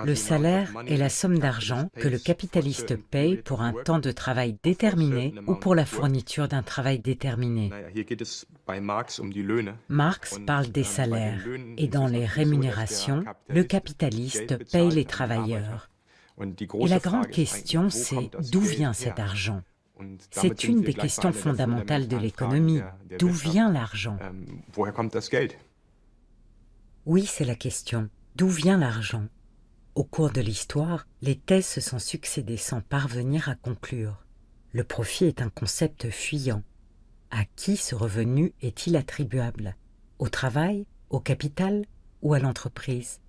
Le salaire est la somme d'argent que le capitaliste paye pour un temps de travail déterminé ou pour la fourniture d'un travail déterminé. Marx parle des salaires et dans les rémunérations, le capitaliste paye les travailleurs. Et la grande question, c'est d'où vient cet argent? C'est une des questions fondamentales de l'économie. D'où vient l'argent? Oui, c'est la question. D'où vient l'argent? Au cours de l'histoire, les thèses se sont succédé sans parvenir à conclure. Le profit est un concept fuyant. À qui ce revenu est-il attribuable? Au travail, au capital ou à l'entreprise?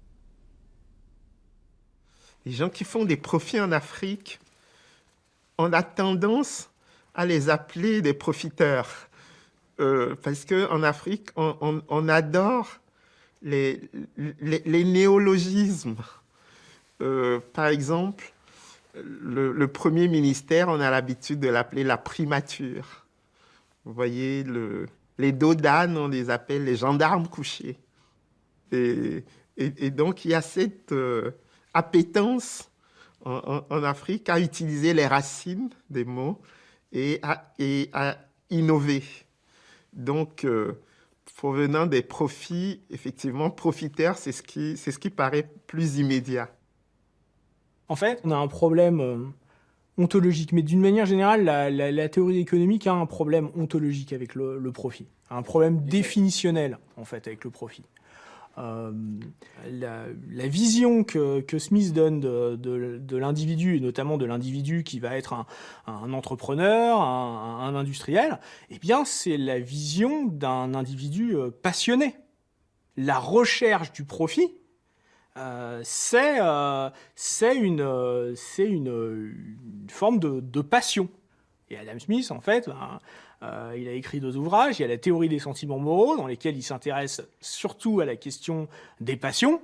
Les gens qui font des profits en Afrique, on a tendance à les appeler des profiteurs. Parce qu'en Afrique, on adore les néologismes. Par exemple, le premier ministère, on a l'habitude de l'appeler la primature. Vous voyez, les dos d'âne, on les appelle les gendarmes couchés. Et donc, il y a cette appétence en Afrique à utiliser les racines des mots et à innover. Donc, provenant des profits, effectivement, profiteur, c'est ce qui paraît plus immédiat. En fait, on a un problème ontologique, mais d'une manière générale, la théorie économique a un problème ontologique avec le profit, un problème définitionnel, en fait, avec le profit. La vision que Smith donne de l'individu, et notamment de l'individu qui va être un entrepreneur, un industriel, eh bien, c'est la vision d'un individu passionné. La recherche du profit, c'est une forme de passion. Et Adam Smith, en fait, il a écrit 2 ouvrages. Il y a la théorie des sentiments moraux, dans lesquels il s'intéresse surtout à la question des passions.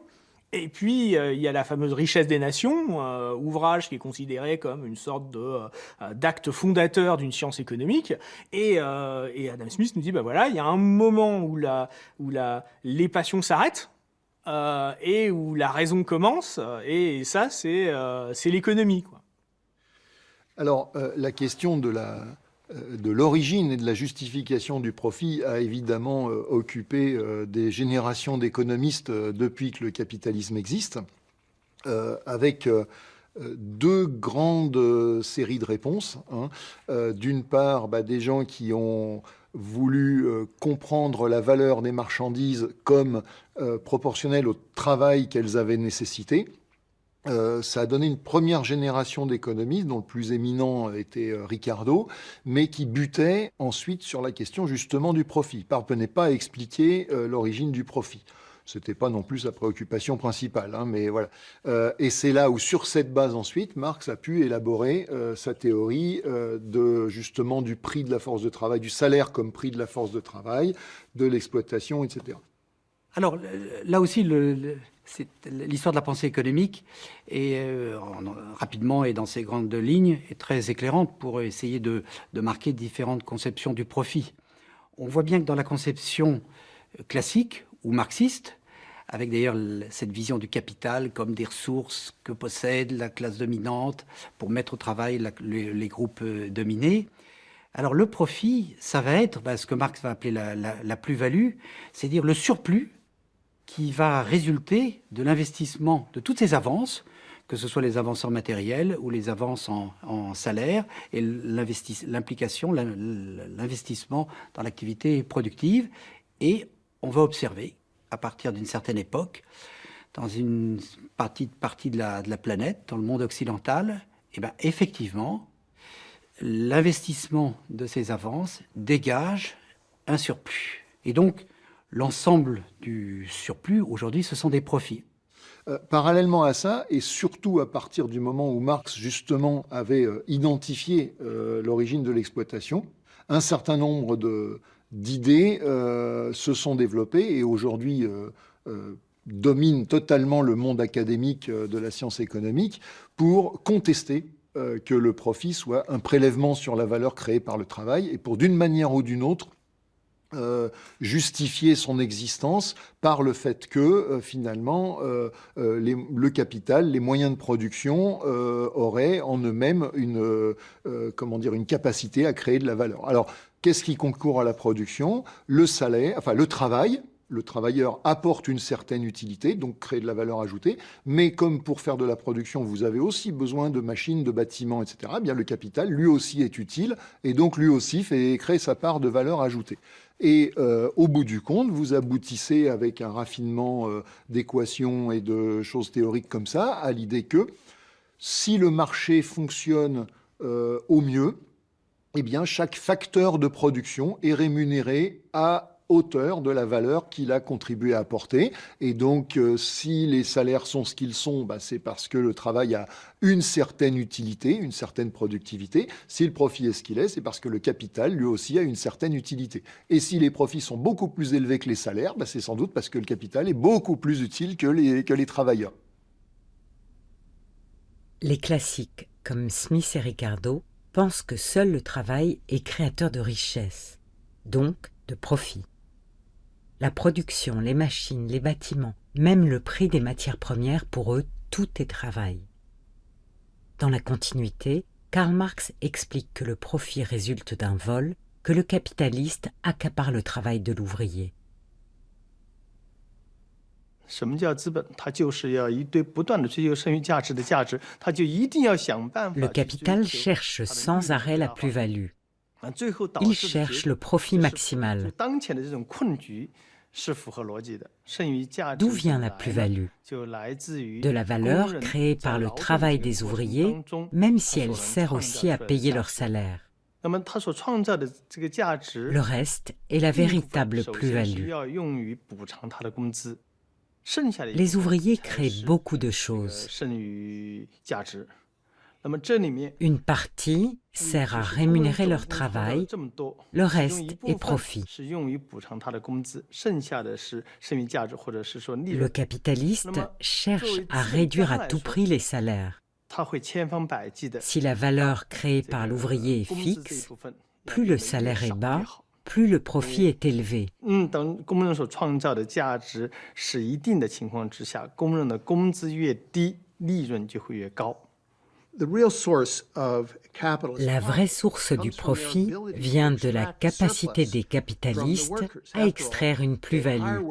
Et puis, il y a la fameuse richesse des nations, ouvrage qui est considéré comme une sorte d'acte fondateur d'une science économique. Et Adam Smith nous dit, bah voilà, il y a un moment où les passions s'arrêtent, et où la raison commence, et ça, c'est l'économie, quoi. Alors, la question de l'origine et de la justification du profit a évidemment occupé des générations d'économistes depuis que le capitalisme existe, avec 2 grandes séries de réponses. D'une part, des gens qui ont voulu comprendre la valeur des marchandises comme proportionnelle au travail qu'elles avaient nécessité. Ça a donné une première génération d'économistes, dont le plus éminent était Ricardo, mais qui butait ensuite sur la question justement du profit. Il ne parvenait pas à expliquer l'origine du profit. Ce n'était pas non plus sa préoccupation principale, mais voilà. Et c'est là où, sur cette base ensuite, Marx a pu élaborer sa théorie justement du prix de la force de travail, du salaire comme prix de la force de travail, de l'exploitation, etc. Alors là aussi, l'histoire de la pensée économique, rapidement et dans ses grandes lignes, est très éclairante pour essayer de marquer différentes conceptions du profit. On voit bien que dans la conception classique ou marxiste, avec d'ailleurs cette vision du capital comme des ressources que possède la classe dominante pour mettre au travail les groupes dominés. Alors le profit, ça va être ce que Marx va appeler la plus-value, c'est-à-dire le surplus qui va résulter de l'investissement de toutes ces avances, que ce soit les avances en matériel ou les avances en salaire, et l'investissement dans l'activité productive. Et on va observer, à partir d'une certaine époque, dans une partie de la planète, dans le monde occidental, effectivement, l'investissement de ces avances dégage un surplus. Et donc, L'ensemble du surplus, aujourd'hui, ce sont des profits. Parallèlement à ça, et surtout à partir du moment où Marx, justement, avait identifié l'origine de l'exploitation, un certain nombre d'idées se sont développées et aujourd'hui dominent totalement le monde académique de la science économique pour contester que le profit soit un prélèvement sur la valeur créée par le travail et pour, d'une manière ou d'une autre, justifier son existence par le fait que finalement le capital, les moyens de production auraient en eux-mêmes une capacité à créer de la valeur. Alors, qu'est-ce qui concourt à la production? Le salaire, enfin le travail. Le travailleur apporte une certaine utilité, donc crée de la valeur ajoutée. Mais comme pour faire de la production, vous avez aussi besoin de machines, de bâtiments, etc., eh bien le capital, lui aussi, est utile et donc lui aussi crée sa part de valeur ajoutée. Et au bout du compte, vous aboutissez avec un raffinement d'équations et de choses théoriques comme ça à l'idée que si le marché fonctionne au mieux, eh bien chaque facteur de production est rémunéré à hauteur de la valeur qu'il a contribué à apporter. Et donc, si les salaires sont ce qu'ils sont, bah, c'est parce que le travail a une certaine utilité, une certaine productivité. Si le profit est ce qu'il est, c'est parce que le capital, lui aussi, a une certaine utilité. Et si les profits sont beaucoup plus élevés que les salaires, bah, c'est sans doute parce que le capital est beaucoup plus utile que les travailleurs. Les classiques, comme Smith et Ricardo, pensent que seul le travail est créateur de richesse, donc de profit. La production, les machines, les bâtiments, même le prix des matières premières, pour eux, tout est travail. Dans la continuité, Karl Marx explique que le profit résulte d'un vol, que le capitaliste accapare le travail de l'ouvrier. Le capital cherche sans arrêt la plus-value. Il cherche le profit maximal. D'où vient la plus-value? De la valeur créée par le travail des ouvriers, même si elle sert aussi à payer leur salaire. Le reste est la véritable plus-value. Les ouvriers créent beaucoup de choses. Une partie sert à rémunérer leur travail, le reste est profit. Le capitaliste cherche à réduire à tout prix les salaires. Si la valeur créée par l'ouvrier est fixe, plus le salaire est bas, plus le profit est élevé. La vraie source du profit vient de la capacité des capitalistes à extraire une plus-value.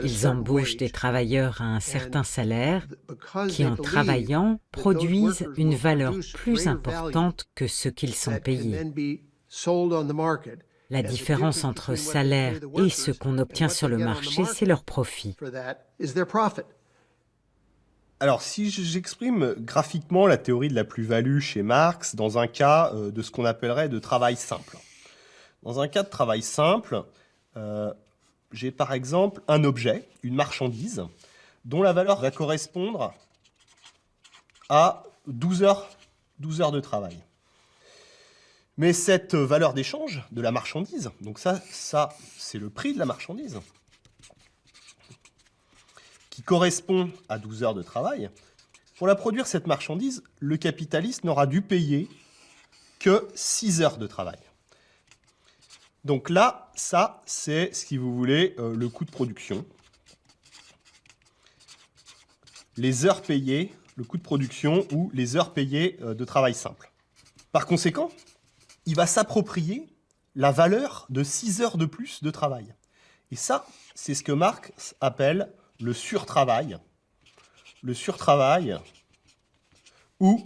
Ils embauchent des travailleurs à un certain salaire qui, en travaillant, produisent une valeur plus importante que ce qu'ils sont payés. La différence entre salaire et ce qu'on obtient sur le marché, c'est leur profit. Alors, si j'exprime graphiquement la théorie de la plus-value chez Marx dans un cas de ce qu'on appellerait de travail simple. Dans un cas de travail simple, j'ai par exemple un objet, une marchandise, dont la valeur va correspondre à 12 heures de travail. Mais cette valeur d'échange de la marchandise, donc ça c'est le prix de la marchandise, qui correspond à 12 heures de travail, pour la produire cette marchandise, le capitaliste n'aura dû payer que 6 heures de travail. Donc là, ça c'est, si vous voulez, le coût de production. Les heures payées, le coût de production ou les heures payées de travail simple. Par conséquent, il va s'approprier la valeur de 6 heures de plus de travail. Et ça, c'est ce que Marx appelle le surtravail ou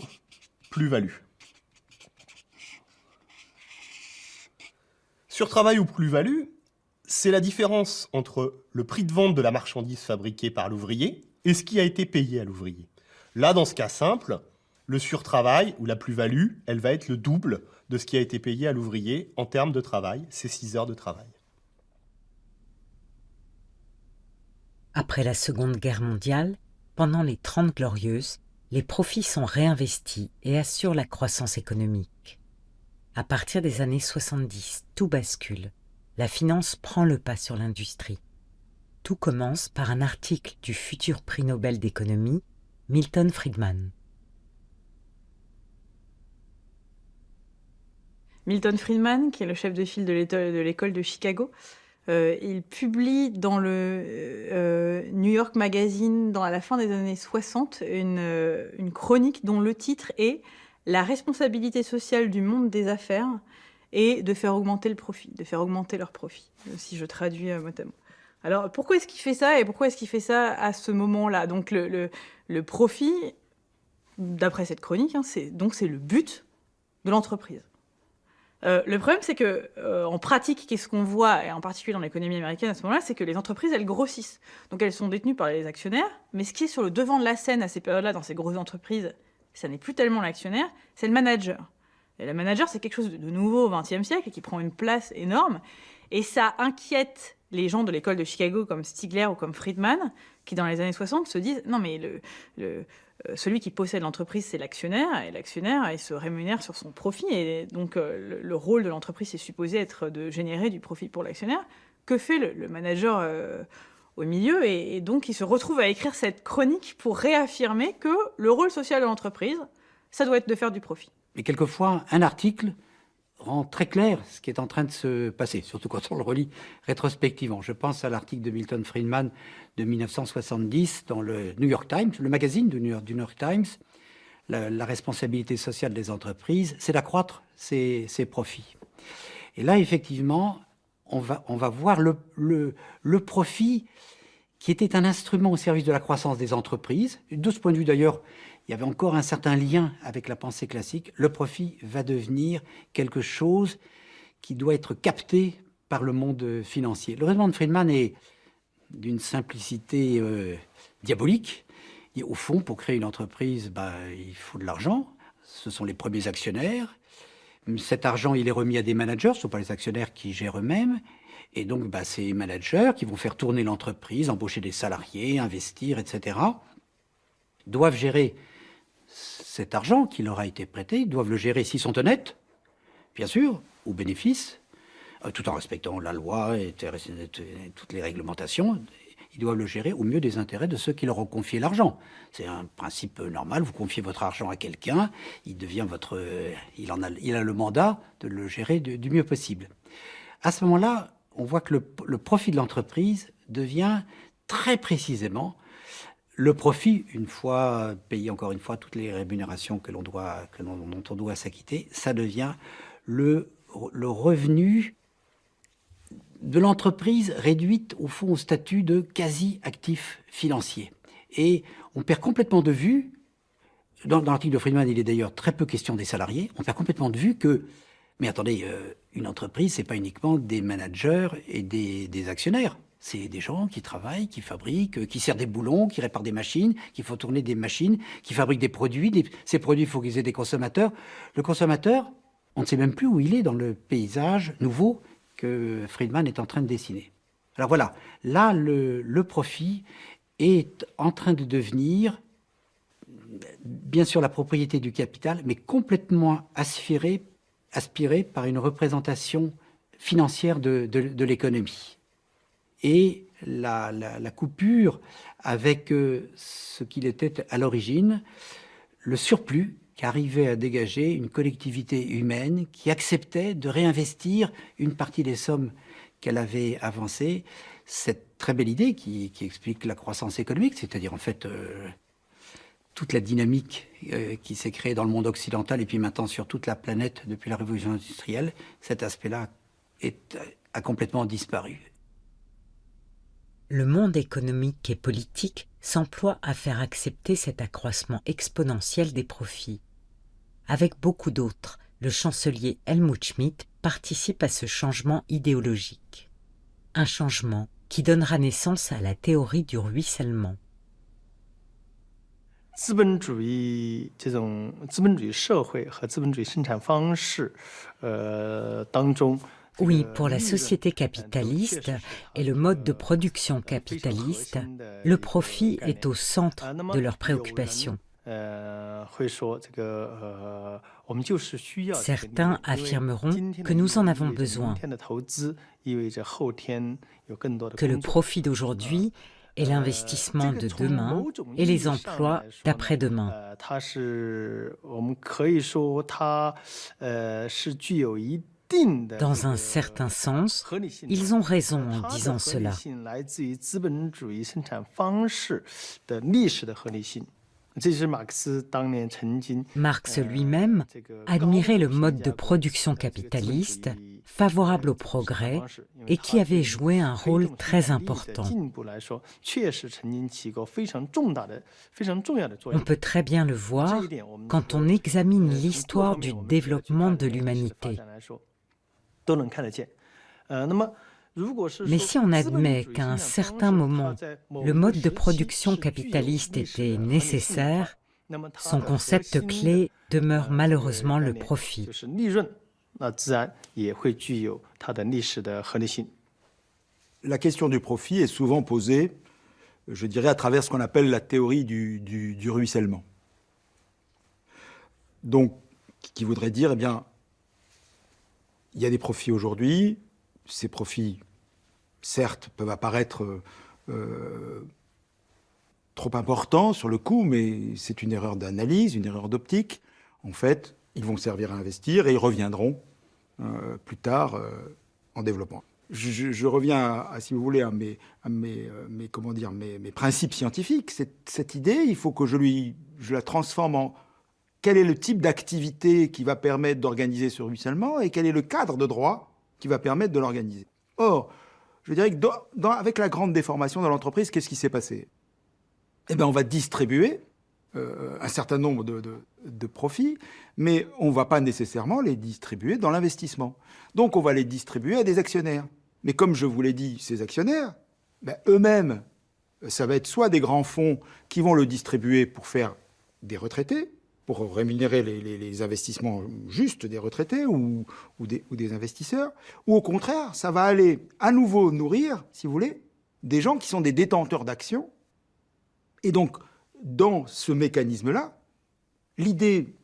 plus-value. Surtravail ou plus-value, c'est la différence entre le prix de vente de la marchandise fabriquée par l'ouvrier et ce qui a été payé à l'ouvrier. Là, dans ce cas simple, le surtravail ou la plus-value, elle va être le double de ce qui a été payé à l'ouvrier en termes de travail, c'est 6 heures de travail. Après la Seconde Guerre mondiale, pendant les 30 Glorieuses, les profits sont réinvestis et assurent la croissance économique. À partir des années 70, tout bascule. La finance prend le pas sur l'industrie. Tout commence par un article du futur prix Nobel d'économie, Milton Friedman. Milton Friedman, qui est le chef de file de l'école de Chicago, il publie dans le New York Magazine, à la fin des années 60, une chronique dont le titre est « La responsabilité sociale du monde des affaires et de faire augmenter le profit, de faire augmenter leur profit », si je traduis mot à mot. Alors, pourquoi est-ce qu'il fait ça et pourquoi est-ce qu'il fait ça à ce moment-là? Donc, le profit, d'après cette chronique, c'est le but de l'entreprise. Le problème, c'est que en pratique, qu'est-ce qu'on voit, et en particulier dans l'économie américaine à ce moment-là, c'est que les entreprises, elles grossissent. Donc elles sont détenues par les actionnaires, mais ce qui est sur le devant de la scène à ces périodes-là, dans ces grosses entreprises, ça n'est plus tellement l'actionnaire, c'est le manager. Et le manager, c'est quelque chose de nouveau au XXe siècle et qui prend une place énorme. Et ça inquiète les gens de l'école de Chicago comme Stigler ou comme Friedman, qui dans les années 60 se disent « Non, mais celui qui possède l'entreprise, c'est l'actionnaire, et l'actionnaire, il se rémunère sur son profit, et donc le rôle de l'entreprise est supposé être de générer du profit pour l'actionnaire. Que fait le manager au milieu? Et donc il se retrouve à écrire cette chronique pour réaffirmer que le rôle social de l'entreprise, ça doit être de faire du profit. Mais quelquefois, un article rend très clair ce qui est en train de se passer, surtout quand on le relit rétrospectivement. Je pense à l'article de Milton Friedman de 1970 dans le New York Times, le magazine du New York Times. La responsabilité sociale des entreprises, c'est d'accroître ses profits. Et là, effectivement, on va voir le profit qui était un instrument au service de la croissance des entreprises. De ce point de vue, d'ailleurs, il y avait encore un certain lien avec la pensée classique. Le profit va devenir quelque chose qui doit être capté par le monde financier. Le raisonnement de Friedman est d'une simplicité diabolique. Et au fond, pour créer une entreprise, il faut de l'argent. Ce sont les premiers actionnaires. Cet argent, il est remis à des managers. Ce ne sont pas les actionnaires qui gèrent eux-mêmes. Et donc, ces managers qui vont faire tourner l'entreprise, embaucher des salariés, investir, etc., doivent gérer cet argent qui leur a été prêté. Ils doivent le gérer s'ils sont honnêtes, bien sûr, au bénéfice, tout en respectant la loi et toutes les réglementations. Ils doivent le gérer au mieux des intérêts de ceux qui leur ont confié l'argent. C'est un principe normal. Vous confiez votre argent à quelqu'un, il a le mandat de le gérer du mieux possible. À ce moment-là, on voit que le profit de l'entreprise devient très précisément le profit, une fois payé encore une fois toutes les rémunérations dont on doit s'acquitter, ça devient le revenu de l'entreprise réduite au fond au statut de quasi-actif financier. Et on perd complètement de vue, dans l'article de Friedman, il est d'ailleurs très peu question des salariés, on perd complètement de vue que, mais attendez, une entreprise, c'est pas uniquement des managers et des actionnaires. C'est des gens qui travaillent, qui fabriquent, qui serrent des boulons, qui réparent des machines, qui font tourner des machines, qui fabriquent des produits. Ces produits, il faut qu'ils aient des consommateurs. Le consommateur, on ne sait même plus où il est dans le paysage nouveau que Friedman est en train de dessiner. Alors voilà, là, le profit est en train de devenir, bien sûr, la propriété du capital, mais complètement aspiré par une représentation financière de l'économie. Et la coupure avec ce qu'il était à l'origine, le surplus qu'arrivait à dégager une collectivité humaine qui acceptait de réinvestir une partie des sommes qu'elle avait avancées. Cette très belle idée qui explique la croissance économique, c'est-à-dire en fait toute la dynamique qui s'est créée dans le monde occidental et puis maintenant sur toute la planète depuis la révolution industrielle, cet aspect-là a complètement disparu. Le monde économique et politique s'emploie à faire accepter cet accroissement exponentiel des profits. Avec beaucoup d'autres, le chancelier Helmut Schmidt participe à ce changement idéologique. Un changement qui donnera naissance à la théorie du ruissellement. 资本主义社会和资本主义生产方式当中 Oui, pour la société capitaliste et le mode de production capitaliste, le profit est au centre de leurs préoccupations. Certains affirmeront que nous en avons besoin, que le profit d'aujourd'hui est l'investissement de demain et les emplois d'après-demain. Dans un certain sens, ils ont raison en disant cela. Marx lui-même admirait le mode de production capitaliste, favorable au progrès, et qui avait joué un rôle très important. On peut très bien le voir quand on examine l'histoire du développement de l'humanité. Mais si on admet qu'à un certain moment, le mode de production capitaliste était nécessaire, son concept clé demeure malheureusement le profit. La question du profit est souvent posée, je dirais, à travers ce qu'on appelle la théorie du ruissellement. Donc, qui voudrait dire, eh bien, il y a des profits aujourd'hui, ces profits, certes, peuvent apparaître trop importants sur le coup, mais c'est une erreur d'analyse, une erreur d'optique. En fait, ils vont servir à investir et ils reviendront plus tard en développement. Je reviens, si vous voulez, à mes principes scientifiques. Cette idée, il faut que je la transforme en quel est le type d'activité qui va permettre d'organiser ce ruissellement et quel est le cadre de droit qui va permettre de l'organiser. Or, je dirais que avec la grande déformation dans l'entreprise, qu'est-ce qui s'est passé? Eh bien, on va distribuer un certain nombre de profits, mais on ne va pas nécessairement les distribuer dans l'investissement. Donc, on va les distribuer à des actionnaires. Mais comme je vous l'ai dit, ces actionnaires, eux-mêmes, ça va être soit des grands fonds qui vont le distribuer pour faire des retraités, pour rémunérer les investissements justes des retraités ou des investisseurs, ou au contraire, ça va aller à nouveau nourrir, si vous voulez, des gens qui sont des détenteurs d'actions. Et donc, dans ce mécanisme-là, l'idée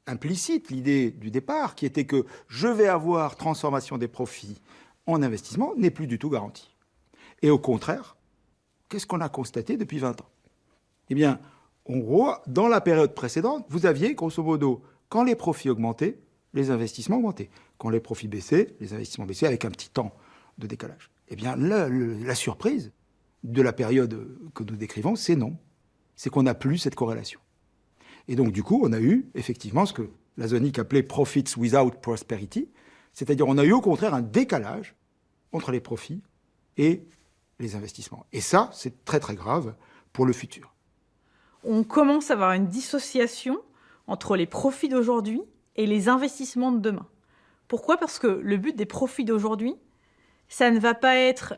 implicite, l'idée du départ, qui était que je vais avoir transformation des profits en investissement, n'est plus du tout garantie. Et au contraire, qu'est-ce qu'on a constaté depuis 20 ans? Eh bien, en gros, dans la période précédente, vous aviez, grosso modo, quand les profits augmentaient, les investissements augmentaient. Quand les profits baissaient, les investissements baissaient, avec un petit temps de décalage. Eh bien, la surprise de la période que nous décrivons, c'est non. C'est qu'on n'a plus cette corrélation. Et donc, du coup, on a eu, effectivement, ce que Lazonick appelait « profits without prosperity », c'est-à-dire on a eu, au contraire, un décalage entre les profits et les investissements. Et ça, c'est très, très grave pour le futur. On commence à avoir une dissociation entre les profits d'aujourd'hui et les investissements de demain. Pourquoi? Parce que le but des profits d'aujourd'hui, ça ne va pas être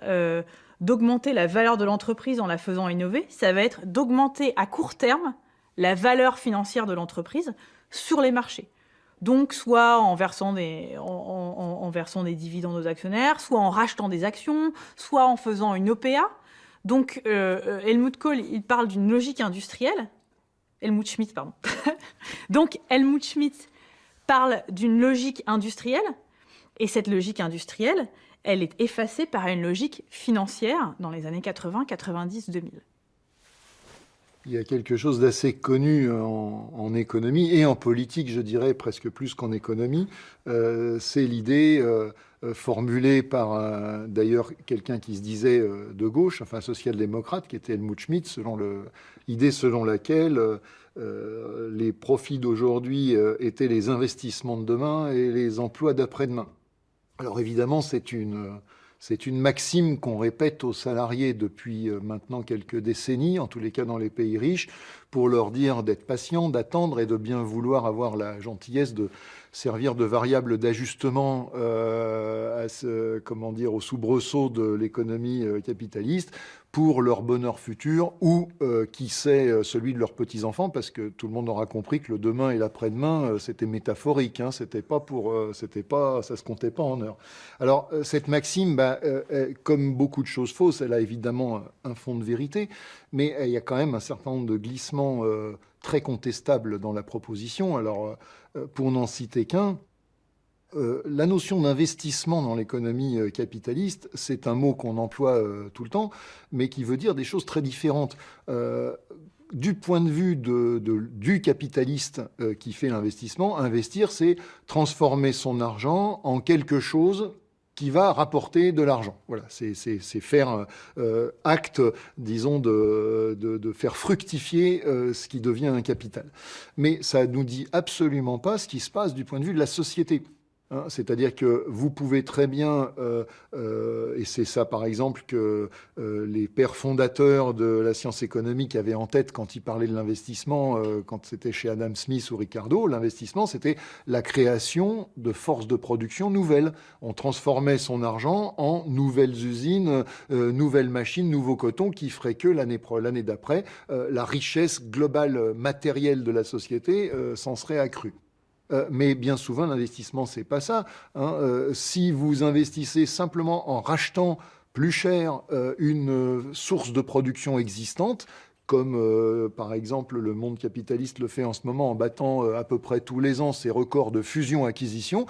d'augmenter la valeur de l'entreprise en la faisant innover, ça va être d'augmenter à court terme la valeur financière de l'entreprise sur les marchés. Donc, soit en versant des dividendes aux actionnaires, soit en rachetant des actions, soit en faisant une OPA. Donc, Helmut Kohl, il parle d'une logique industrielle. Helmut Schmidt, pardon. Donc, Helmut Schmidt parle d'une logique industrielle. Et cette logique industrielle, elle est effacée par une logique financière dans les années 80, 90, 2000. Il y a quelque chose d'assez connu en économie et en politique, je dirais, presque plus qu'en économie. C'est l'idée formulée par, d'ailleurs, quelqu'un qui se disait de gauche, enfin social-démocrate, qui était Helmut Schmidt, l'idée selon laquelle les profits d'aujourd'hui étaient les investissements de demain et les emplois d'après-demain. Alors évidemment, c'est une maxime qu'on répète aux salariés depuis maintenant quelques décennies, en tous les cas dans les pays riches, pour leur dire d'être patients, d'attendre et de bien vouloir avoir la gentillesse de servir de variable d'ajustement aux soubresauts de l'économie capitaliste pour leur bonheur futur ou, qui sait, celui de leurs petits-enfants, parce que tout le monde aura compris que le demain et l'après-demain, c'était métaphorique, hein, ça se comptait pas en heures. Alors, cette maxime, comme beaucoup de choses fausses, elle a évidemment un fond de vérité, mais il y a quand même un certain nombre de glissements très contestables dans la proposition. Alors, pour n'en citer qu'un, la notion d'investissement dans l'économie capitaliste, c'est un mot qu'on emploie tout le temps, mais qui veut dire des choses très différentes. Du point de vue du capitaliste qui fait l'investissement, investir, c'est transformer son argent en quelque chose qui va rapporter de l'argent. Voilà, c'est faire acte, disons, de faire fructifier ce qui devient un capital. Mais ça ne nous dit absolument pas ce qui se passe du point de vue de la société. Hein, c'est-à-dire que vous pouvez très bien, et c'est ça par exemple que les pères fondateurs de la science économique avaient en tête quand ils parlaient de l'investissement, quand c'était chez Adam Smith ou Ricardo, l'investissement c'était la création de forces de production nouvelles. On transformait son argent en nouvelles usines, nouvelles machines, nouveaux cotons qui feraient que l'année d'après, la richesse globale matérielle de la société s'en serait accrue. Mais bien souvent, l'investissement, c'est pas ça. Hein. Si vous investissez simplement en rachetant plus cher une source de production existante, comme par exemple le monde capitaliste le fait en ce moment en battant à peu près tous les ans ses records de fusion-acquisition,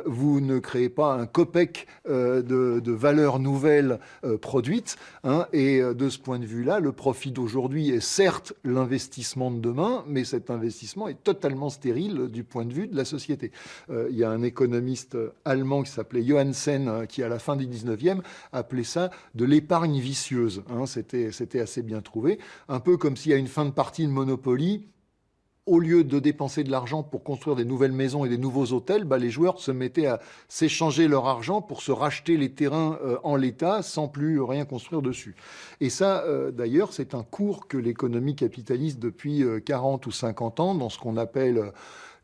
vous ne créez pas un copec de valeurs nouvelles produites. Hein, et de ce point de vue-là, le profit d'aujourd'hui est certes l'investissement de demain, mais cet investissement est totalement stérile du point de vue de la société. Il y a un économiste allemand qui s'appelait Johannsen, qui à la fin du 19e appelait ça de l'épargne vicieuse. Hein, c'était assez bien trouvé. Un peu comme s'il y a une fin de partie de Monopoly, au lieu de dépenser de l'argent pour construire des nouvelles maisons et des nouveaux hôtels, les joueurs se mettaient à s'échanger leur argent pour se racheter les terrains en l'état sans plus rien construire dessus. Et ça, d'ailleurs, c'est un cours que l'économie capitaliste depuis 40 ou 50 ans, dans ce qu'on appelle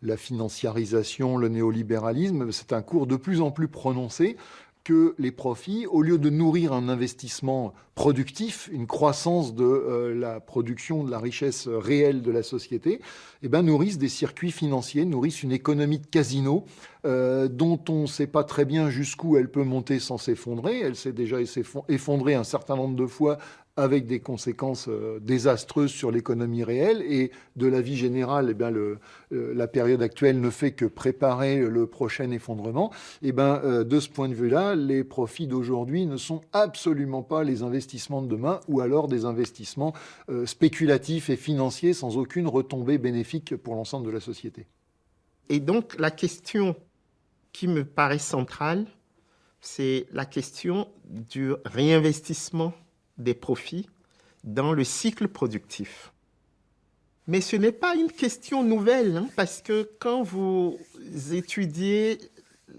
la financiarisation, le néolibéralisme, c'est un cours de plus en plus prononcé, que les profits, au lieu de nourrir un investissement productif, une croissance de la production de la richesse réelle de la société, nourrissent des circuits financiers, nourrissent une économie de casino dont on ne sait pas très bien jusqu'où elle peut monter sans s'effondrer. Elle s'est déjà effondrée un certain nombre de fois avec des conséquences désastreuses sur l'économie réelle et de la vie générale. La période actuelle ne fait que préparer le prochain effondrement. De ce point de vue-là, les profits d'aujourd'hui ne sont absolument pas les investissements de demain, ou alors des investissements spéculatifs et financiers sans aucune retombée bénéfique pour l'ensemble de la société. Et donc, la question qui me paraît centrale, c'est la question du réinvestissement des profits dans le cycle productif. Mais ce n'est pas une question nouvelle, hein, parce que quand vous étudiez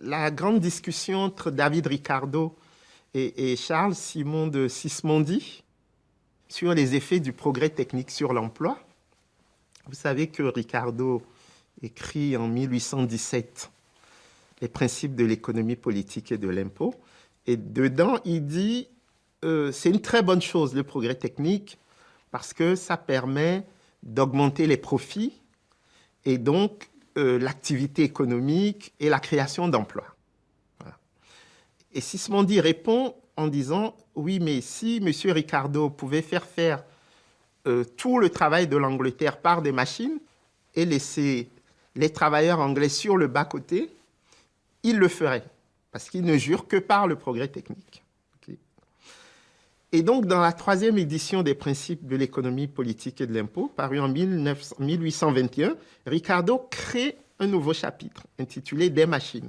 la grande discussion entre David Ricardo et Charles Simon de Sismondi sur les effets du progrès technique sur l'emploi, vous savez que Ricardo écrit en 1817 les principes de l'économie politique et de l'impôt, et dedans il dit c'est une très bonne chose, le progrès technique, parce que ça permet d'augmenter les profits et donc l'activité économique et la création d'emplois. Voilà. Et Sismondi répond en disant « Oui, mais si M. Ricardo pouvait faire tout le travail de l'Angleterre par des machines et laisser les travailleurs anglais sur le bas-côté, il le ferait, parce qu'il ne jure que par le progrès technique. » Et donc, dans la 3e édition des principes de l'économie politique et de l'impôt, parue en 1821, Ricardo crée un nouveau chapitre intitulé « Des machines ».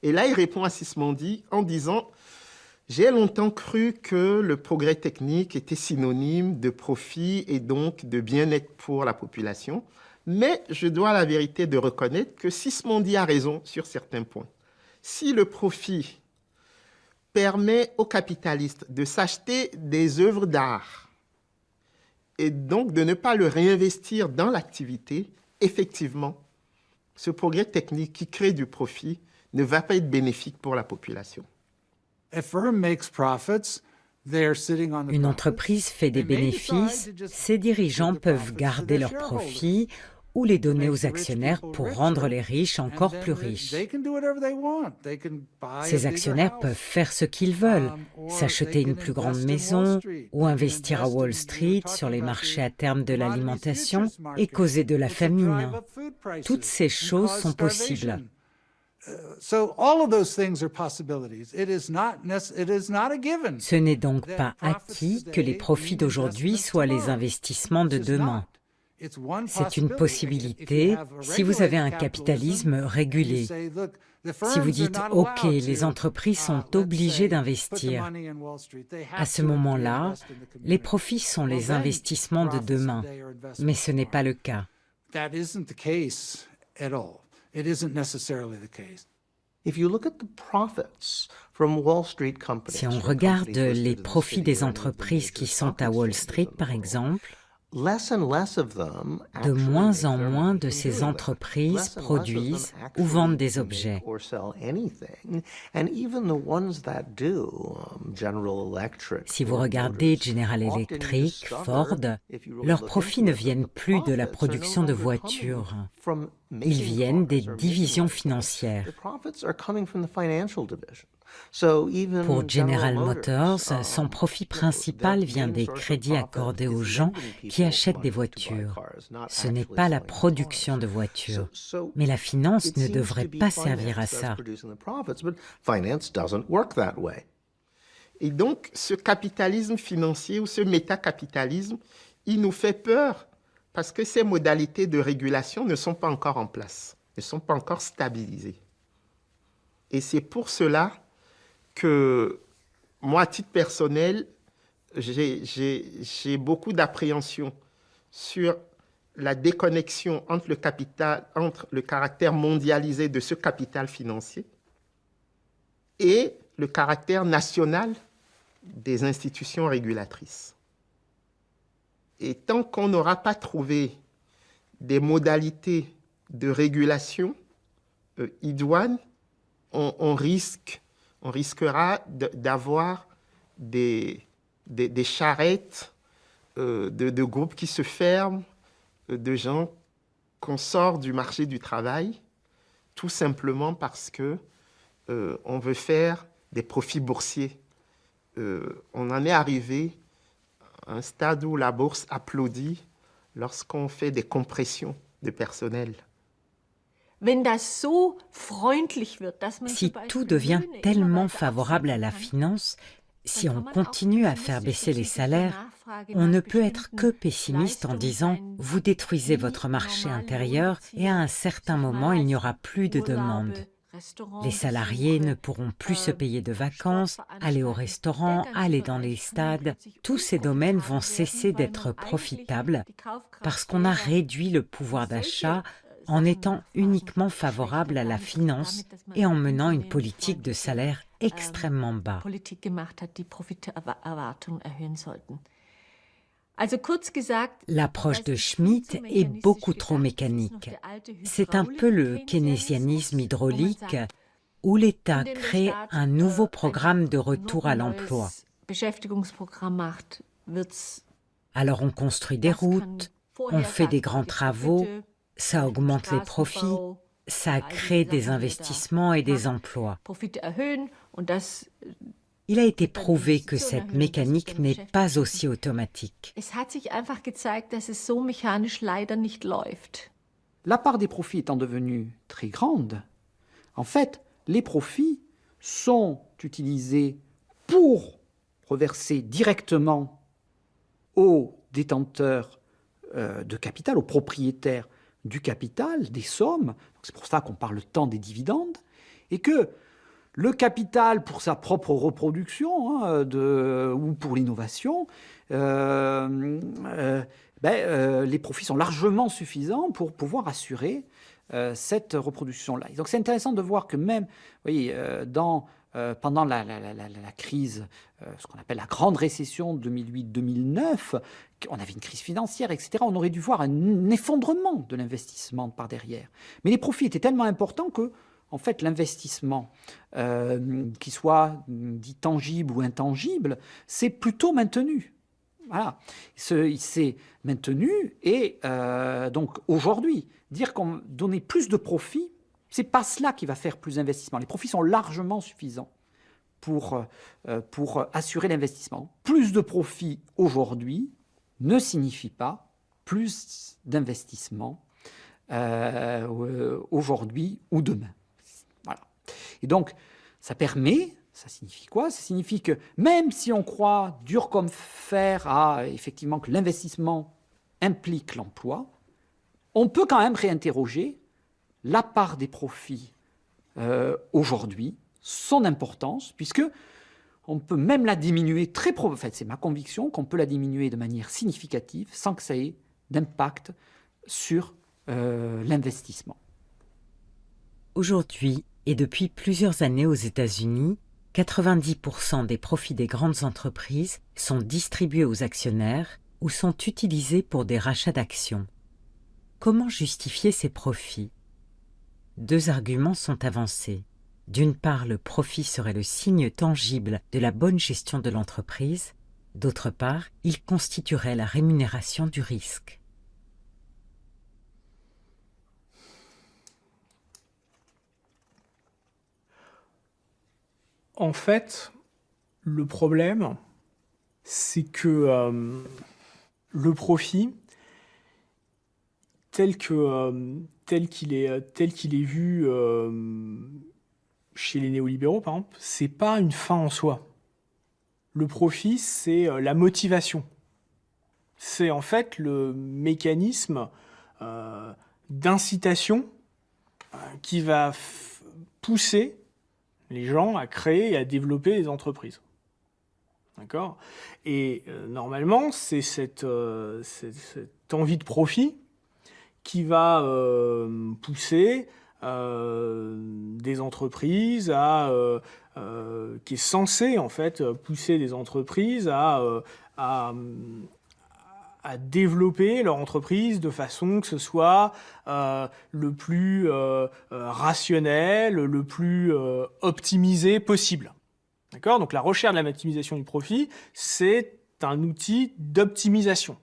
Et là, il répond à Sismondi en disant « J'ai longtemps cru que le progrès technique était synonyme de profit et donc de bien-être pour la population, mais je dois la vérité de reconnaître que Sismondi a raison sur certains points. Si le profit permet aux capitalistes de s'acheter des œuvres d'art et donc de ne pas le réinvestir dans l'activité, effectivement, ce progrès technique qui crée du profit ne va pas être bénéfique pour la population. A firm makes profits Une entreprise fait des bénéfices, ses dirigeants peuvent garder leurs profits ou les donner aux actionnaires pour rendre les riches encore plus riches. Ces actionnaires peuvent faire ce qu'ils veulent, s'acheter une plus grande maison ou investir à Wall Street sur les marchés à terme de l'alimentation et causer de la famine. Toutes ces choses sont possibles. Ce n'est donc pas acquis que les profits d'aujourd'hui soient les investissements de demain. C'est une possibilité si vous avez un capitalisme régulé. Si vous dites « Ok, les entreprises sont obligées d'investir », à ce moment-là, les profits sont les investissements de demain. Mais ce n'est pas le cas. Si on regarde les profits des entreprises qui sont à Wall Street, par exemple, de moins en moins de ces entreprises produisent ou vendent des objets. Si vous regardez General Electric, Ford, leurs profits ne viennent plus de la production de voitures. Ils viennent des divisions financières. Pour General Motors, son profit principal vient des crédits accordés aux gens qui achètent des voitures. Ce n'est pas la production de voitures, mais la finance ne devrait pas servir à ça. Et donc, ce capitalisme financier ou ce métacapitalisme, il nous fait peur parce que ces modalités de régulation ne sont pas encore en place, ne sont pas encore stabilisées. Et c'est pour cela que moi, à titre personnel, j'ai beaucoup d'appréhension sur la déconnexion entre le caractère mondialisé de ce capital financier et le caractère national des institutions régulatrices. Et tant qu'on n'aura pas trouvé des modalités de régulation idoines, on risquera d'avoir des charrettes de groupes qui se ferment, de gens qu'on sort du marché du travail, tout simplement parce que on veut faire des profits boursiers. On en est arrivé à un stade où la bourse applaudit lorsqu'on fait des compressions de personnel. Si tout devient tellement favorable à la finance, si on continue à faire baisser les salaires, on ne peut être que pessimiste en disant « vous détruisez votre marché intérieur et à un certain moment, il n'y aura plus de demande ». Les salariés ne pourront plus se payer de vacances, aller au restaurant, aller dans les stades. Tous ces domaines vont cesser d'être profitables parce qu'on a réduit le pouvoir d'achat en étant uniquement favorable à la finance et en menant une politique de salaire extrêmement bas. L'approche de Schmitt est beaucoup trop mécanique. C'est un peu le keynésianisme hydraulique où l'État crée un nouveau programme de retour à l'emploi. Alors on construit des routes, on fait des grands travaux, ça augmente les profits, ça crée des investissements et des emplois. Il a été prouvé que cette mécanique n'est pas aussi automatique. La part des profits étant devenue très grande, en fait, les profits sont utilisés pour reverser directement aux détenteurs de capital, aux propriétaires du capital, des sommes. C'est pour ça qu'on parle tant des dividendes, et que le capital pour sa propre reproduction ou pour l'innovation, les profits sont largement suffisants pour pouvoir assurer cette reproduction-là. Donc c'est intéressant de voir que même, vous voyez, pendant la crise, ce qu'on appelle la grande récession 2008-2009, on avait une crise financière, etc. On aurait dû voir un effondrement de l'investissement par derrière. Mais les profits étaient tellement importants que en fait, l'investissement, qu'il soit dit tangible ou intangible, c'est plutôt maintenu. Voilà. Il s'est maintenu et donc aujourd'hui, dire qu'on donnait plus de profits, c'est pas cela qui va faire plus d'investissement. Les profits sont largement suffisants pour assurer l'investissement. Plus de profits aujourd'hui ne signifie pas plus d'investissement aujourd'hui ou demain. Voilà. Et donc, ça signifie quoi? Ça signifie que même si on croit dur comme fer à effectivement que l'investissement implique l'emploi, on peut quand même réinterroger la part des profits aujourd'hui, son importance, puisque on peut même la diminuer en fait, c'est ma conviction qu'on peut la diminuer de manière significative sans que ça ait d'impact sur l'investissement. Aujourd'hui, et depuis plusieurs années aux États-Unis, 90% des profits des grandes entreprises sont distribués aux actionnaires ou sont utilisés pour des rachats d'actions. Comment justifier ces profits? Deux arguments sont avancés. D'une part, le profit serait le signe tangible de la bonne gestion de l'entreprise. D'autre part, il constituerait la rémunération du risque. En fait, le problème, c'est que le profit, tel qu'il est vu chez les néolibéraux, par exemple, c'est pas une fin en soi. Le profit, c'est la motivation. C'est en fait le mécanisme d'incitation qui va pousser les gens à créer et à développer des entreprises. D'accord ? Et normalement, c'est cette envie de profit qui va pousser des entreprises qui est censée en fait pousser des entreprises à développer leur entreprise de façon que ce soit le plus rationnel, le plus optimisé possible. D'accord ? Donc la recherche de la maximisation du profit, c'est un outil d'optimisation.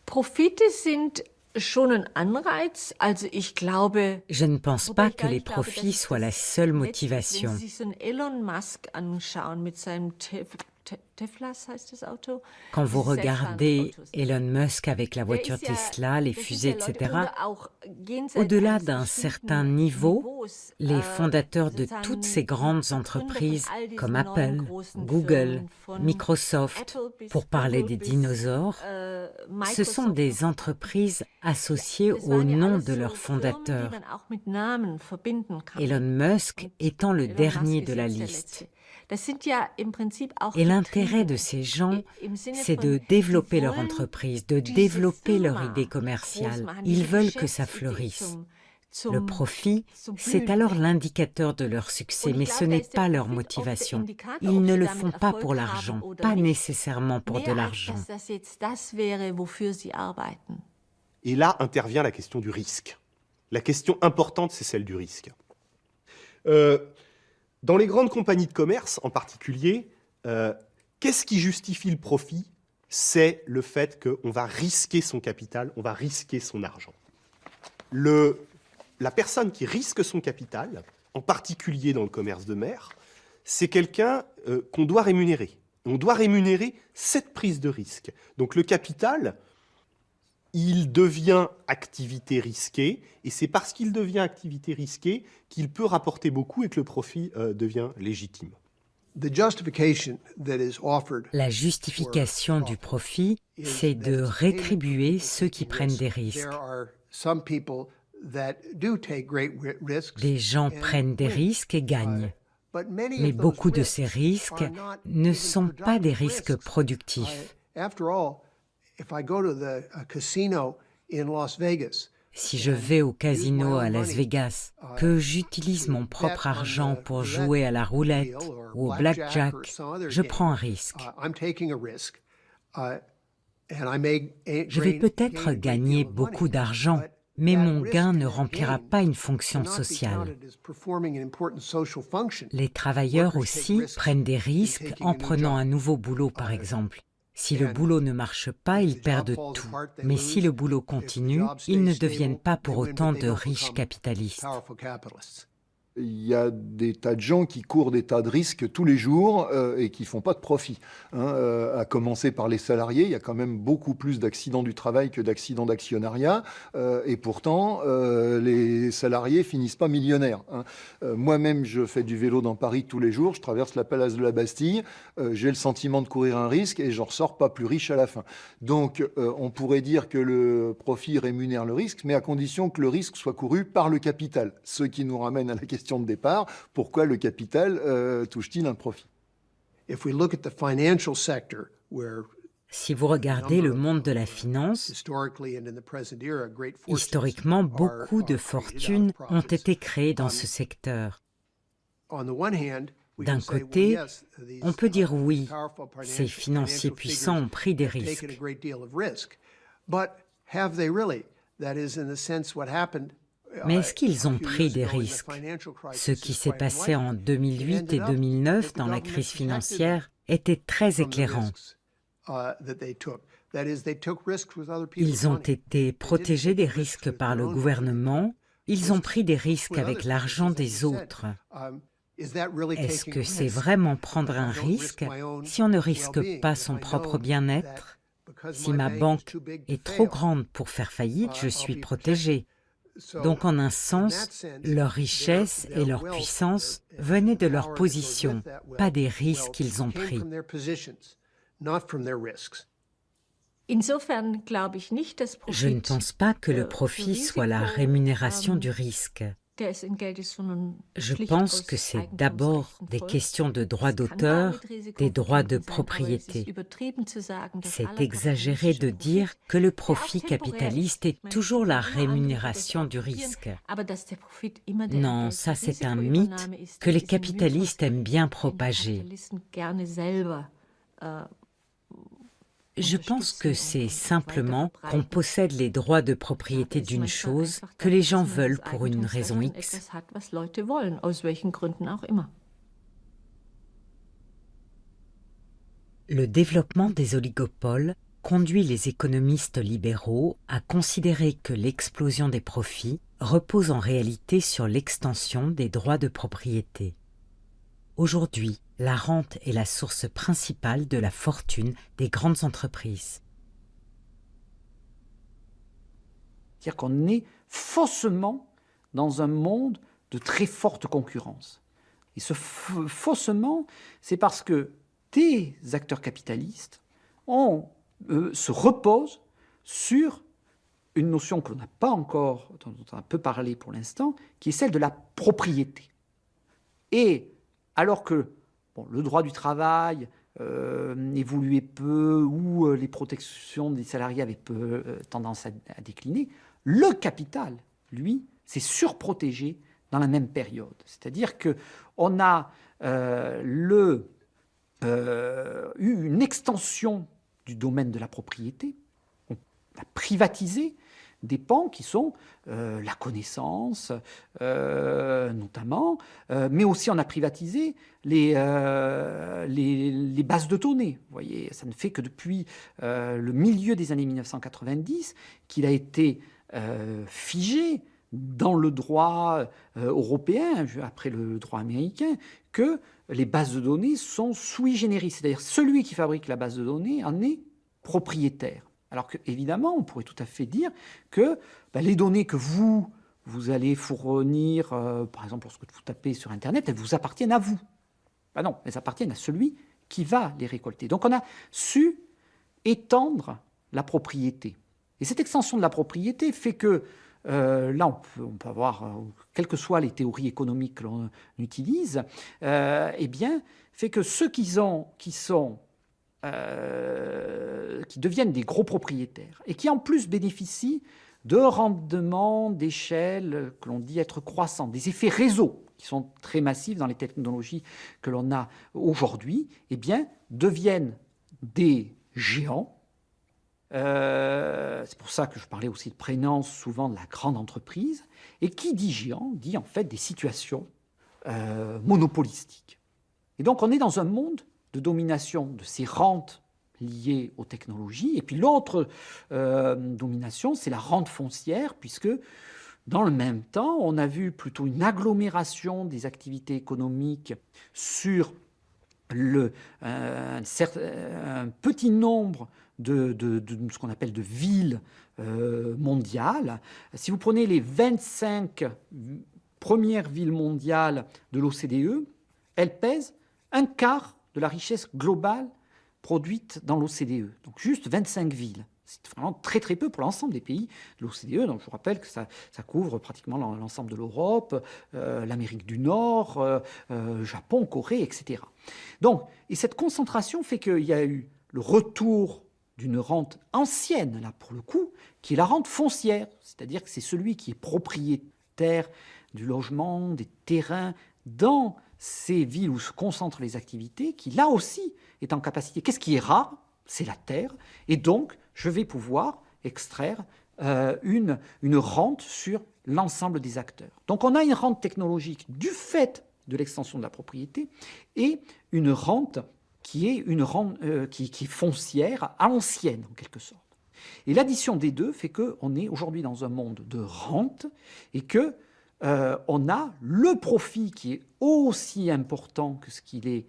Profite sind schon ein Anreiz. Also ich glaube, Je ne pense pas que les profits soient la seule motivation. Wenn Sie sich so einen Elon Musk anschauen mit seinem Teslas heißt das Auto. Quand vous Diese regardez Selbstfahrenden Autos. Elon Musk avec la voiture Der ist ja- Tesla, les das sind fusées, ja Leute, etc., oder auch jenseits au-delà eines d'un bestimmten certain niveau, Niveaus, les fondateurs de sozusagen toutes ces grandes Begründer von entreprises all diesen comme neuen Apple, großen Google, Firmen, von Microsoft, Apple bis pour parler Google des bis, dinosaures, ce sont Microsoft des und entreprises associées Das au waren ja nom alles de so leurs Firmen, die fondateurs. man auch mit Namen verbinden kann. Elon Musk Und étant le Elon dernier Musk de ist la jetzt der liste. Letzte. Das sind ja im Prinzip auch Et l'intérêt de Getriebe. ces gens, Im Sinne c'est von, de die développer leur wollen entreprise, de diese développer leur Firma idée groß commerciale. machen, Ils diese veulent que ça Geschäftsidee fleurisse. zum Le profit, zum c'est Blühen alors bringen. l'indicateur de leur succès, Und ich mais glaube, ce da n'est ist der pas leur Profit oft der motivation. Indikator, Ils ob ne sie le damit font pas Erfolg pour haben l'argent, oder pas nicht. nécessairement pour de Mehr als l'argent. dass das jetzt das wäre, wofür sie arbeiten. Et là intervient la question du risque. La question importante, c'est celle du risque. Dans les grandes compagnies de commerce, en particulier, qu'est-ce qui justifie le profit? C'est le fait qu'on va risquer son capital, on va risquer son argent. La personne qui risque son capital, en particulier dans le commerce de mer, c'est quelqu'un qu'on doit rémunérer. On doit rémunérer cette prise de risque. Donc le capital, il devient activité risquée, et c'est parce qu'il devient activité risquée qu'il peut rapporter beaucoup et que le profit devient légitime. La justification du profit, c'est de rétribuer ceux qui prennent des risques. Des gens prennent des risques et gagnent. Mais beaucoup de ces risques ne sont pas des risques productifs. Si je vais au casino à Las Vegas, que j'utilise mon propre argent pour jouer à la roulette ou au blackjack, je prends un risque. Je vais peut-être gagner beaucoup d'argent, mais mon gain ne remplira pas une fonction sociale. Les travailleurs aussi prennent des risques en prenant un nouveau boulot, par exemple. Si le boulot ne marche pas, ils perdent tout. Mais si le boulot continue, ils ne deviennent pas pour autant de riches capitalistes. Il y a des tas de gens qui courent des tas de risques tous les jours et qui ne font pas de profit. À commencer par les salariés, il y a quand même beaucoup plus d'accidents du travail que d'accidents d'actionnariat. Et pourtant, les salariés finissent pas millionnaires. Moi-même, je fais du vélo dans Paris tous les jours. Je traverse la place de la Bastille. J'ai le sentiment de courir un risque et j'en ressors pas plus riche à la fin. Donc, on pourrait dire que le profit rémunère le risque, mais à condition que le risque soit couru par le capital. Ce qui nous ramène à la question de départ, pourquoi le capital touche-t-il un profit? Si vous regardez le monde de la finance, historiquement, beaucoup de fortunes ont été créées dans ce secteur. D'un côté, on peut dire oui, ces financiers puissants ont pris des risques. Mais est-ce qu'ils ont pris des risques? Ce qui s'est passé en 2008 et 2009 dans la crise financière était très éclairant. Ils ont été protégés des risques par le gouvernement, ils ont pris des risques avec l'argent des autres. Est-ce que c'est vraiment prendre un risque si on ne risque pas son propre bien-être? Si ma banque est trop grande pour faire faillite, je suis protégé. Donc en un sens, leur richesse et leur puissance venaient de leur position, pas des risques qu'ils ont pris. Je ne pense pas que le profit soit la rémunération du risque. Je pense que c'est d'abord des questions de droit d'auteur, des droits de propriété. C'est exagéré de dire que le profit capitaliste est toujours la rémunération du risque. Non, ça c'est un mythe que les capitalistes aiment bien propager. Je pense que c'est simplement qu'on possède les droits de propriété d'une chose que les gens veulent pour une raison X. Le développement des oligopoles conduit les économistes libéraux à considérer que l'explosion des profits repose en réalité sur l'extension des droits de propriété. Aujourd'hui, la rente est la source principale de la fortune des grandes entreprises. C'est-à-dire qu'on est faussement dans un monde de très forte concurrence. Et ce faussement, c'est parce que des acteurs capitalistes se reposent sur une notion que l'on n'a pas encore, dont on a peu parlé pour l'instant, qui est celle de la propriété. Et alors que le droit du travail évoluait peu ou les protections des salariés avaient peu tendance à décliner, le capital, lui, s'est surprotégé dans la même période. C'est-à-dire qu'on a eu une extension du domaine de la propriété, on a privatisé des pans qui sont la connaissance, notamment, mais aussi on a privatisé les bases de données. Vous voyez, ça ne fait que depuis le milieu des années 1990 qu'il a été figé dans le droit européen, après le droit américain, que les bases de données sont sui generis. C'est-à-dire celui qui fabrique la base de données en est propriétaire. Alors qu'évidemment, on pourrait tout à fait dire que les données que vous allez fournir, par exemple lorsque vous tapez sur Internet, elles vous appartiennent à vous. Non, elles appartiennent à celui qui va les récolter. Donc on a su étendre la propriété. Et cette extension de la propriété fait que, là on peut avoir, quelles que soient les théories économiques que l'on utilise, fait que ceux qui deviennent des gros propriétaires et qui en plus bénéficient de rendements d'échelle que l'on dit être croissants, des effets réseau qui sont très massifs dans les technologies que l'on a aujourd'hui, deviennent des géants C'est pour ça que je parlais aussi de prééminence souvent de la grande entreprise. Et qui dit géant dit en fait des situations monopolistiques. Et donc on est dans un monde de domination de ces rentes liées aux technologies. Et puis l'autre domination, c'est la rente foncière, puisque dans le même temps, on a vu plutôt une agglomération des activités économiques sur un petit nombre de ce qu'on appelle de villes mondiales. Si vous prenez les 25 premières villes mondiales de l'OCDE, elles pèsent un quart de la richesse globale produite dans l'OCDE. Donc juste 25 villes. C'est vraiment très très peu pour l'ensemble des pays de l'OCDE. Donc je vous rappelle que ça couvre pratiquement l'ensemble de l'Europe, l'Amérique du Nord, Japon, Corée, etc. Donc, et cette concentration fait qu'il y a eu le retour d'une rente ancienne, là pour le coup, qui est la rente foncière. C'est-à-dire que c'est celui qui est propriétaire du logement, des terrains, dans ces villes où se concentrent les activités, qui là aussi est en capacité. Qu'est-ce qui est rare? C'est la terre. Et donc, je vais pouvoir extraire une rente sur l'ensemble des acteurs. Donc on a une rente technologique du fait de l'extension de la propriété et une rente qui est une rente qui est foncière à l'ancienne en quelque sorte. Et l'addition des deux fait qu'on est aujourd'hui dans un monde de rente et que on a le profit qui est aussi important que ce qu'il est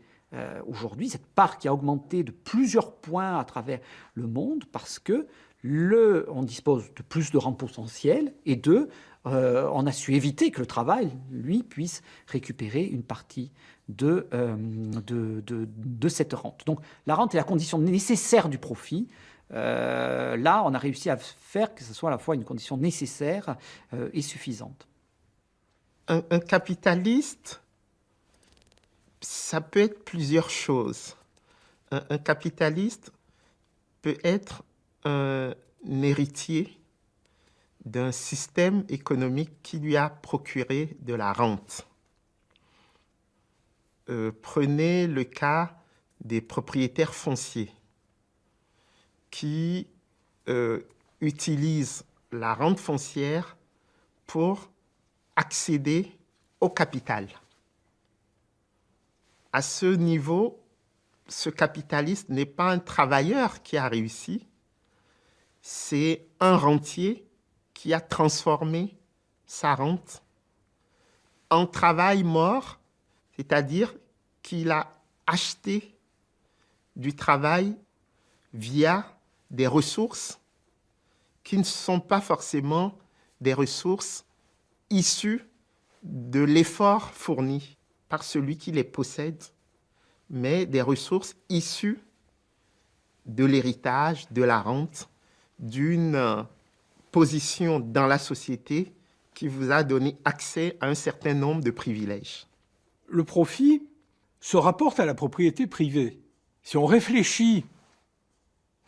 aujourd'hui, cette part qui a augmenté de plusieurs points à travers le monde parce que on dispose de plus de rentes potentielles et on a su éviter que le travail, lui, puisse récupérer une partie de cette rente. Donc la rente est la condition nécessaire du profit. Là, on a réussi à faire que ce soit à la fois une condition nécessaire et suffisante. Un capitaliste, ça peut être plusieurs choses. Un capitaliste peut être un héritier d'un système économique qui lui a procuré de la rente. Prenez le cas des propriétaires fonciers qui utilisent la rente foncière pour accéder au capital. À ce niveau, ce capitaliste n'est pas un travailleur qui a réussi, c'est un rentier qui a transformé sa rente en travail mort, c'est-à-dire qu'il a acheté du travail via des ressources qui ne sont pas forcément des ressources issues de l'effort fourni par celui qui les possède, mais des ressources issues de l'héritage, de la rente, d'une position dans la société qui vous a donné accès à un certain nombre de privilèges. Le profit se rapporte à la propriété privée. Si on réfléchit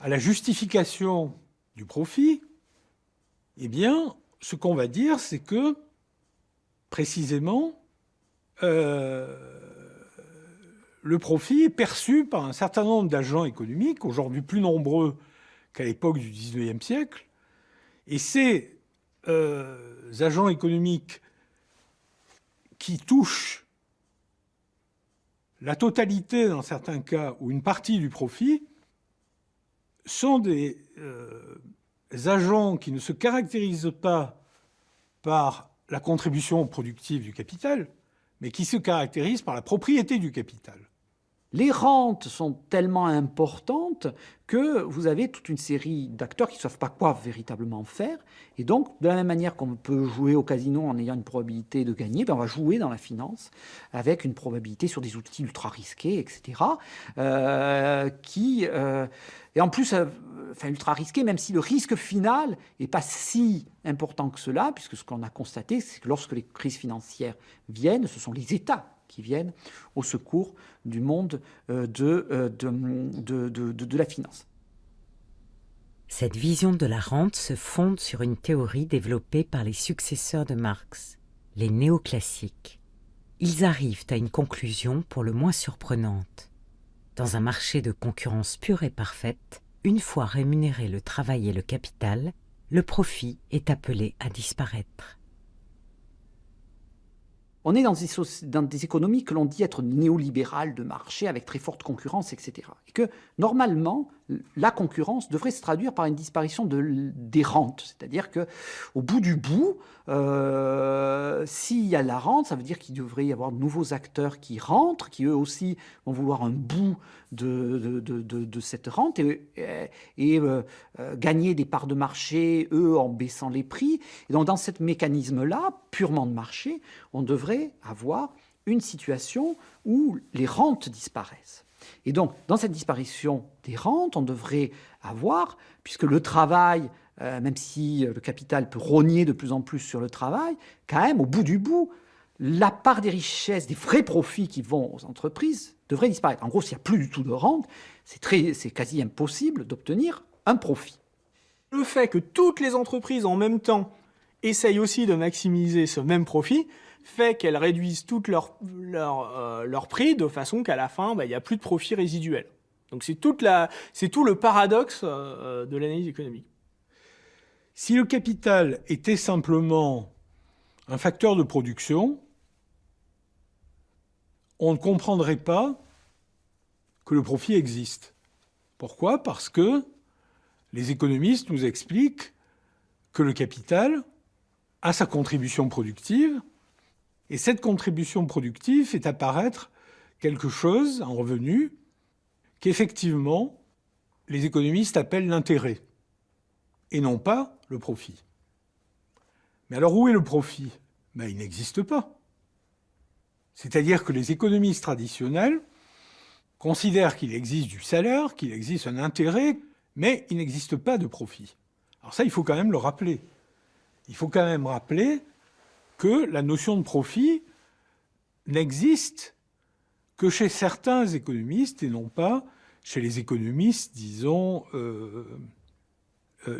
à la justification du profit, eh bien, ce qu'on va dire, c'est que, précisément, le profit est perçu par un certain nombre d'agents économiques, aujourd'hui plus nombreux qu'à l'époque du XIXe siècle, et ces agents économiques qui touchent la totalité, dans certains cas, ou une partie du profit, sont des agents qui ne se caractérisent pas par la contribution productive du capital, mais qui se caractérisent par la propriété du capital. Les rentes sont tellement importantes que vous avez toute une série d'acteurs qui ne savent pas quoi véritablement faire. Et donc, de la même manière qu'on peut jouer au casino en ayant une probabilité de gagner, on va jouer dans la finance avec une probabilité sur des outils ultra risqués, etc. Et en plus, ultra risqués, même si le risque final n'est pas si important que cela, puisque ce qu'on a constaté, c'est que lorsque les crises financières viennent, ce sont les États qui viennent au secours du monde de la finance. Cette vision de la rente se fonde sur une théorie développée par les successeurs de Marx, les néoclassiques. Ils arrivent à une conclusion pour le moins surprenante. Dans un marché de concurrence pure et parfaite, une fois rémunéré le travail et le capital, le profit est appelé à disparaître. On est dans des économies que l'on dit être néolibérales de marché, avec très forte concurrence, etc. Et que, normalement, la concurrence devrait se traduire par une disparition des rentes. C'est-à-dire qu'au bout du bout, s'il y a la rente, ça veut dire qu'il devrait y avoir de nouveaux acteurs qui rentrent, qui eux aussi vont vouloir un bout de cette rente et gagner des parts de marché, eux, en baissant les prix. Et donc, dans ce mécanisme-là, purement de marché, on devrait avoir une situation où les rentes disparaissent. Et donc, dans cette disparition des rentes, on devrait avoir, puisque le travail, même si le capital peut rogner de plus en plus sur le travail, quand même, au bout du bout, la part des richesses, des vrais profits qui vont aux entreprises devrait disparaître. En gros, s'il n'y a plus du tout de rente, c'est quasi impossible d'obtenir un profit. Le fait que toutes les entreprises, en même temps, essayent aussi de maximiser ce même profit, fait qu'elles réduisent toutes leurs prix de façon qu'à la fin, il n'y a plus de profit résiduel. Donc c'est tout le paradoxe de l'analyse économique. Si le capital était simplement un facteur de production, on ne comprendrait pas que le profit existe. Pourquoi ? Parce que les économistes nous expliquent que le capital a sa contribution productive, et cette contribution productive fait apparaître quelque chose, un revenu, qu'effectivement, les économistes appellent l'intérêt, et non pas le profit. Mais alors où est le profit ? Il n'existe pas. C'est-à-dire que les économistes traditionnels considèrent qu'il existe du salaire, qu'il existe un intérêt, mais il n'existe pas de profit. Alors ça, il faut quand même le rappeler. Il faut quand même rappeler que la notion de profit n'existe que chez certains économistes et non pas chez les économistes, disons,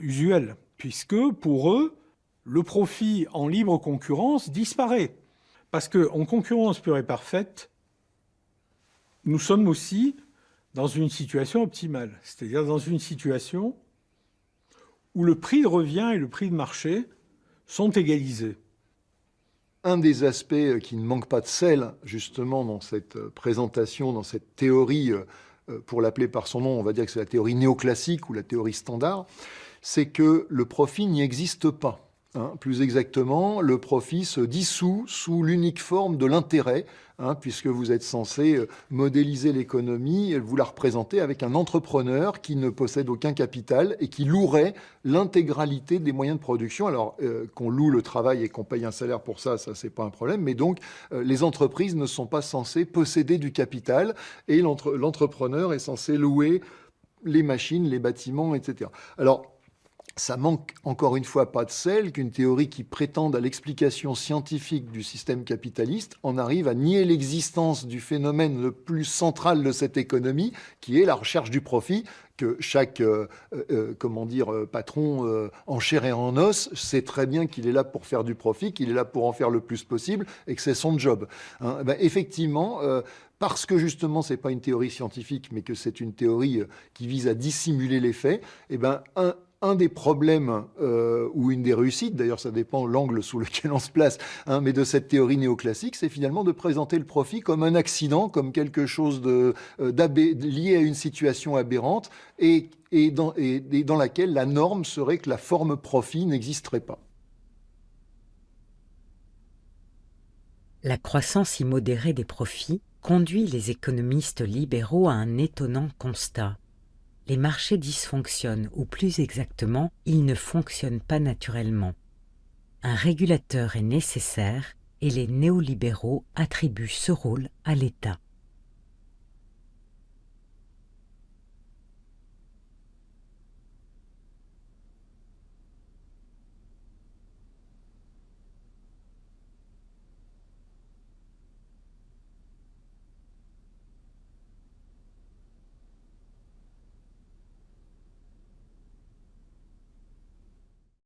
usuels, puisque pour eux, le profit en libre concurrence disparaît. Parce qu'en concurrence pure et parfaite, nous sommes aussi dans une situation optimale, c'est-à-dire dans une situation où le prix de revient et le prix de marché sont égalisés. Un des aspects qui ne manque pas de sel, justement, dans cette présentation, dans cette théorie, pour l'appeler par son nom, on va dire que c'est la théorie néoclassique ou la théorie standard, c'est que le profit n'y existe pas. Plus exactement, le profit se dissout sous l'unique forme de l'intérêt, puisque vous êtes censé modéliser l'économie et vous la représenter avec un entrepreneur qui ne possède aucun capital et qui louerait l'intégralité des moyens de production. Alors, qu'on loue le travail et qu'on paye un salaire pour ça, c'est pas un problème, mais donc les entreprises ne sont pas censées posséder du capital et l'entrepreneur est censé louer les machines, les bâtiments, etc. Alors, ça manque encore une fois pas de sel qu'une théorie qui prétende à l'explication scientifique du système capitaliste en arrive à nier l'existence du phénomène le plus central de cette économie, qui est la recherche du profit, que chaque patron en chair et en os sait très bien qu'il est là pour faire du profit, qu'il est là pour en faire le plus possible et que c'est son job. Effectivement, parce que justement c'est pas une théorie scientifique, mais que c'est une théorie qui vise à dissimuler les faits, un des problèmes, ou une des réussites, d'ailleurs ça dépend l'angle sous lequel on se place, mais de cette théorie néoclassique, c'est finalement de présenter le profit comme un accident, comme quelque chose lié à une situation aberrante et dans laquelle la norme serait que la forme profit n'existerait pas. La croissance immodérée des profits conduit les économistes libéraux à un étonnant constat. Les marchés dysfonctionnent, ou plus exactement, ils ne fonctionnent pas naturellement. Un régulateur est nécessaire et les néolibéraux attribuent ce rôle à l'État.